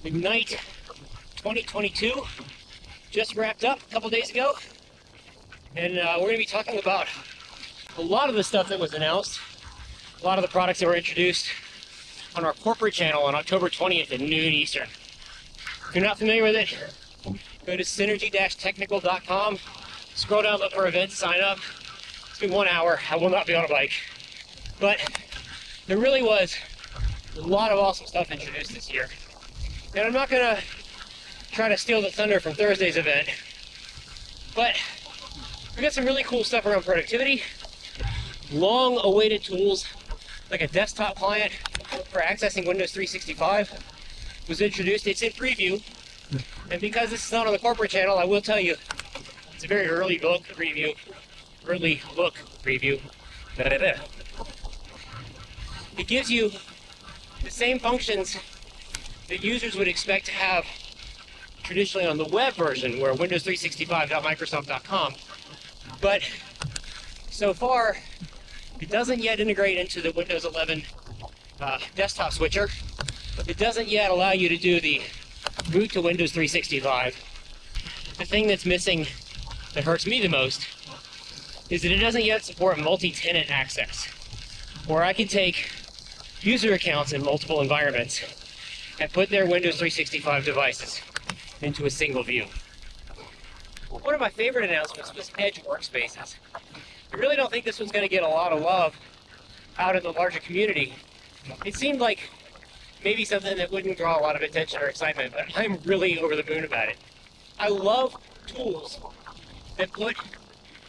Ignite 2022 just wrapped up a couple days ago, and we're going to be talking about a lot of the stuff that was announced, a lot of the products that were introduced on our corporate channel on October 20th at noon Eastern. If you're not familiar with it, go to synergy-technical.com, scroll down, look for events, sign up. It's been 1 hour. I will not be on a bike. But there really was a lot of awesome stuff introduced this year. And I'm not going to try to steal the thunder from Thursday's event, but we got some really cool stuff around productivity, long-awaited tools like a desktop client for accessing Windows 365 was introduced. It's in preview, and because this is not on the corporate channel, I will tell you it's a very early look preview. It gives you the same functions that users would expect to have traditionally on the web version, where Windows 365.microsoft.com, but so far it doesn't yet integrate into the Windows 11 desktop switcher. It doesn't yet allow you to do the boot to Windows 365. The thing that's missing that hurts me the most is that it doesn't yet support multi-tenant access, where I can take user accounts in multiple environments and put their Windows 365 devices into a single view. One of my favorite announcements was Edge Workspaces. I really don't think this one's going to get a lot of love out in the larger community. It seemed like maybe something that wouldn't draw a lot of attention or excitement, but I'm really over the moon about it. I love tools that put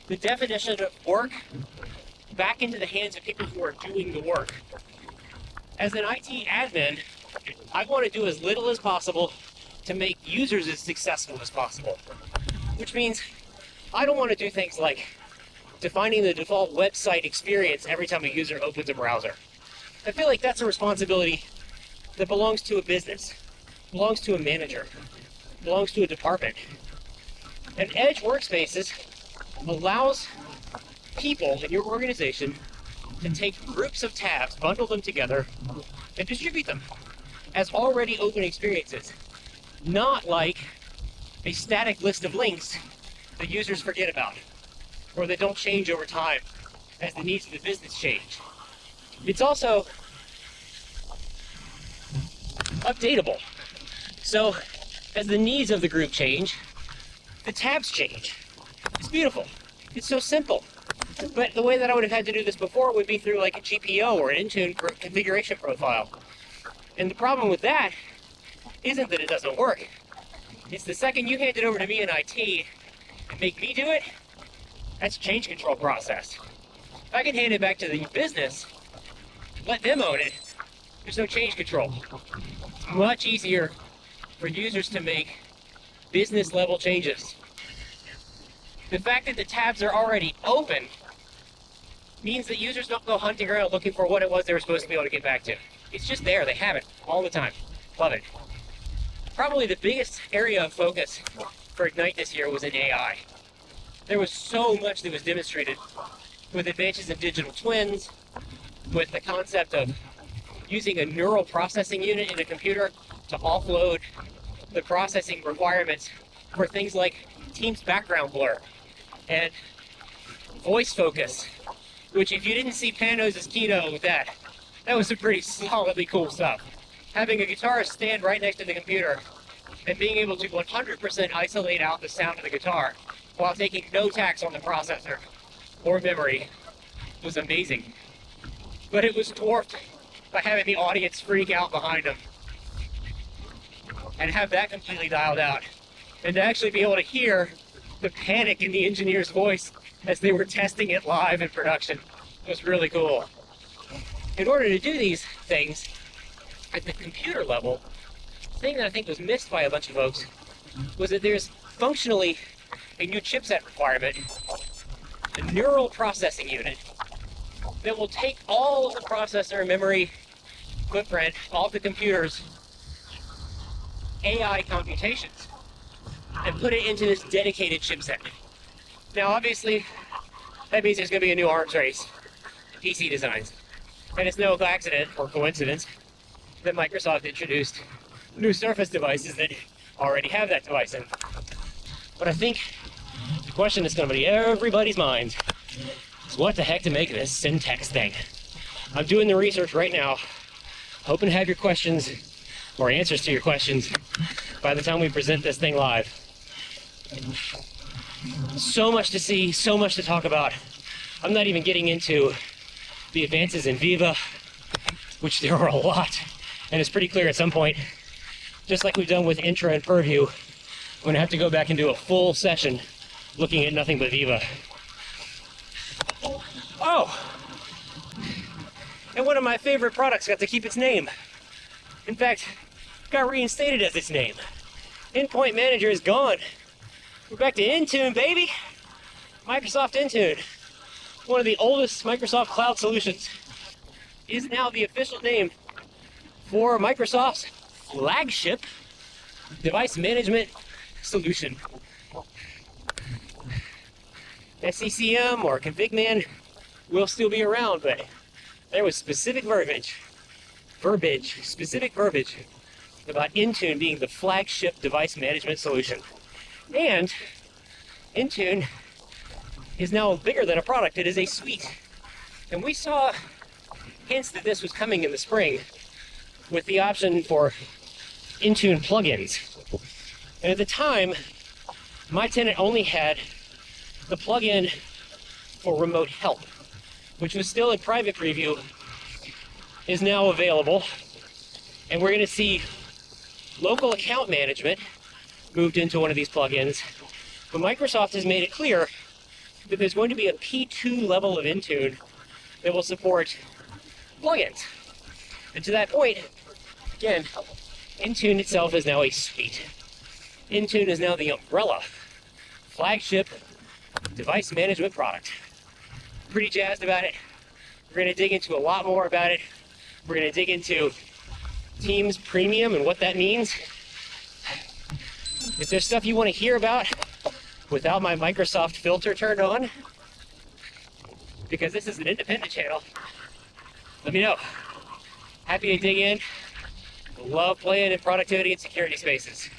the definition of work back into the hands of people who are doing the work. As an IT admin, I want to do as little as possible to make users as successful as possible, which means I don't want to do things like defining the default website experience every time a user opens a browser. I feel like that's a responsibility that belongs to a business, belongs to a manager, belongs to a department. And Edge Workspaces allows people in your organization to take groups of tabs, bundle them together, and distribute them as already open experiences, not like a static list of links that users forget about or that don't change over time as the needs of the business change. It's also updatable. So as the needs of the group change, the tabs change. It's beautiful. It's so simple. But the way that I would have had to do this before would be through like a GPO or an Intune configuration profile. And the problem with that isn't that it doesn't work. It's the second you hand it over to me in IT and make me do it, that's a change control process. If I can hand it back to the business, let them own it, there's no change control. It's much easier for users to make business level changes. The fact that the tabs are already open means that users don't go hunting around looking for what it was they were supposed to be able to get back to. It's just there, they have it all the time. Love it. Probably the biggest area of focus for Ignite this year was in AI. There was so much that was demonstrated with advances in digital twins, with the concept of using a neural processing unit in a computer to offload the processing requirements for things like Teams background blur and voice focus, which if you didn't see Panos' keynote with that was some pretty solidly cool stuff. Having a guitarist stand right next to the computer and being able to 100% isolate out the sound of the guitar while taking no tax on the processor or memory was amazing. But it was dwarfed by having the audience freak out behind him and have that completely dialed out. And to actually be able to hear the panic in the engineer's voice as they were testing it live in production was really cool. In order to do these things at the computer level, the thing that I think was missed by a bunch of folks was that there's functionally a new chipset requirement, the neural processing unit, that will take all of the processor memory footprint off the computer's AI computations and put it into this dedicated chipset. Now, obviously, that means there's going to be a new arms race in PC designs. And it's no accident or coincidence that Microsoft introduced new Surface devices that already have that device in. But I think the question that's going to be everybody's mind is what the heck to make of this Syntex thing. I'm doing the research right now, hoping to have your questions or answers to your questions by the time we present this thing live. So much to see, so much to talk about. I'm not even getting into the advances in Viva, which there are a lot. And it's pretty clear at some point, just like we've done with Intra and Purview, I'm gonna have to go back and do a full session looking at nothing but Viva. Oh! And one of my favorite products got to keep its name. In fact, got reinstated as its name. Endpoint Manager is gone. We're back to Intune, baby! Microsoft Intune, one of the oldest Microsoft cloud solutions, is now the official name for Microsoft's flagship device management solution. SCCM or ConfigMan will still be around, but there was specific verbiage about Intune being the flagship device management solution. And Intune is now bigger than a product, it is a suite. And we saw hints that this was coming in the spring with the option for Intune plugins. And at the time, my tenant only had the plugin for remote help, which was still in private preview, is now available. And we're gonna see local account management moved into one of these plugins. But Microsoft has made it clear that there's going to be a P2 level of Intune that will support plugins. And to that point, again, Intune itself is now a suite. Intune is now the umbrella, flagship device management product. Pretty jazzed about it. We're going to dig into a lot more about it. We're going to dig into Teams Premium and what that means. If there's stuff you want to hear about without my Microsoft filter turned on, because this is an independent channel, let me know. Happy to dig in. Love playing in productivity and security spaces.